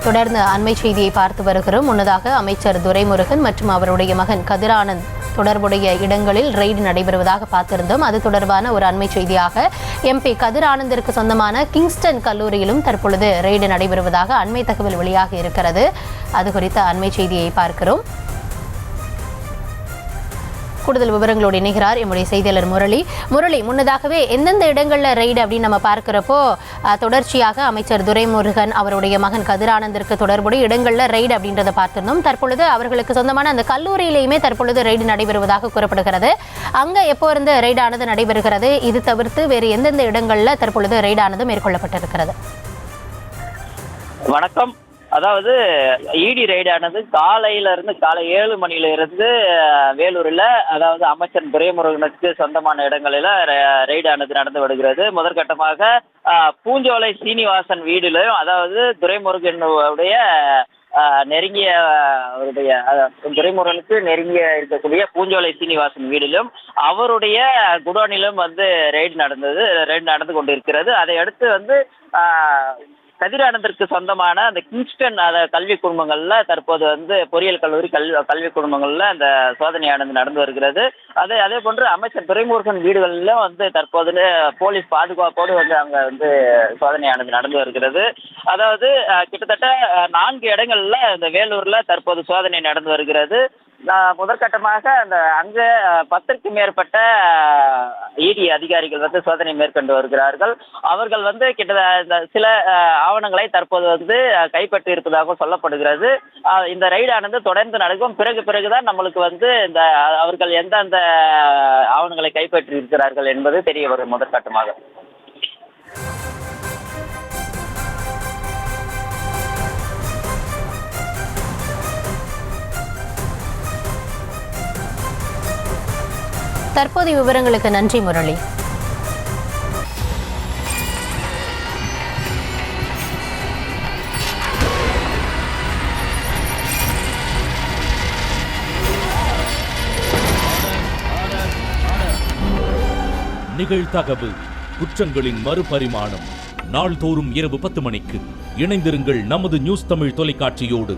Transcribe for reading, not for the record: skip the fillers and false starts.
தொடர்ந்து அண்மை செய்தியை பார்த்து வருகிறோம். முன்னதாக அமைச்சர் துரைமுருகன் மற்றும் அவருடைய மகன் கதிரானந்த் தொடர்புடைய இடங்களில் ரெய்டு நடைபெறுவதாக பார்த்திருந்தோம். அது தொடர்பான ஒரு அண்மை செய்தியாக MP கதிரானந்திற்கு சொந்தமான கிங்ஸ்டன் கல்லூரியிலும் தற்பொழுது ரெய்டு நடைபெறுவதாக அண்மை தகவல் வெளியாக இருக்கிறது. அது குறித்த அண்மை செய்தியை பார்க்கிறோம். கூடுதல் விவரங்களோடு இணைகிறார் எம்முடைய செய்தியாளர் முரளி. முன்னதாகவே எந்தெந்த இடங்களில் ரெய்டு அப்படின்னு நம்ம பார்க்கிறப்போ தொடர்ச்சியாக அமைச்சர் துரைமுருகன் அவருடைய மகன் கதிரானந்திற்கு தொடர்புடைய இடங்களில் ரெய்டு அப்படின்றத பார்த்திருந்தோம். தற்பொழுது அவர்களுக்கு சொந்தமான அந்த கல்லூரியிலேயுமே தற்பொழுது ரெய்டு நடைபெறுவதாக கூறப்படுகிறது. அங்கே எப்போ இருந்து ரெய்டானது நடைபெறுகிறது? இது தவிர்த்து வேறு எந்தெந்த இடங்களில் தற்பொழுது ரெய்டானது மேற்கொள்ளப்பட்டிருக்கிறது? வணக்கம். அதாவது இடி ரெய்டானது காலை 7 மணியில இருந்து வேலூரில், அதாவது அமைச்சர் துரைமுருகனுக்கு சொந்தமான இடங்களில் ரெய்டானது நடந்து வருகிறது. முதற்கட்டமாக பூஞ்சோலை சீனிவாசன் வீடிலும், அதாவது துரைமுருகனுடைய நெருங்கிய துரைமுருகனுக்கு நெருங்கிய இருக்கக்கூடிய பூஞ்சோலை சீனிவாசன் வீடிலும் அவருடைய குடோனிலும் ரெய்டு நடந்து கொண்டிருக்கிறது. அதை அடுத்து கதிரானந்திற்கு சொந்தமான அந்த கிங்ஸ்டன் கல்வி குழுமங்களில் தற்போது பொறியியல் கல்லூரி கல்வி குழுமங்களில் அந்த சோதனையானது நடந்து வருகிறது. அதே போன்று அமைச்சர் துரைமுருகன் வீடுகளிலும் தற்போது போலீஸ் பாதுகாப்போடு அங்கே சோதனையானது நடந்து வருகிறது. அதாவது கிட்டத்தட்ட 4 இடங்கள்ல இந்த வேலூர்ல தற்போது சோதனை நடந்து வருகிறது. முதற்கட்டமாக அங்கே 10க்கும் மேற்பட்ட இடி அதிகாரிகள் சோதனை மேற்கொண்டு வருகிறார்கள். அவர்கள் கிட்டத்தட்ட சில ஆவணங்களை தற்போது கைப்பற்றி இருப்பதாக சொல்லப்படுகிறது. இந்த ரெய்டானது தொடர்ந்து நடக்கும். பிறகுதான் நம்மளுக்கு இந்த அவர்கள் எந்தெந்த ஆவணங்களை கைப்பற்றி இருக்கிறார்கள் என்பது தெரிய வரும். முதற்கட்டமாக தற்போதைய விவரங்களுக்கு நன்றி முரளி. நிகழ்தகவு குற்றங்களின் மறுபரிமாணம் நாள்தோறும் இரவு 10 மணிக்கு இணைந்திருங்கள் நமது நியூஸ் தமிழ் தொலைக்காட்சியோடு.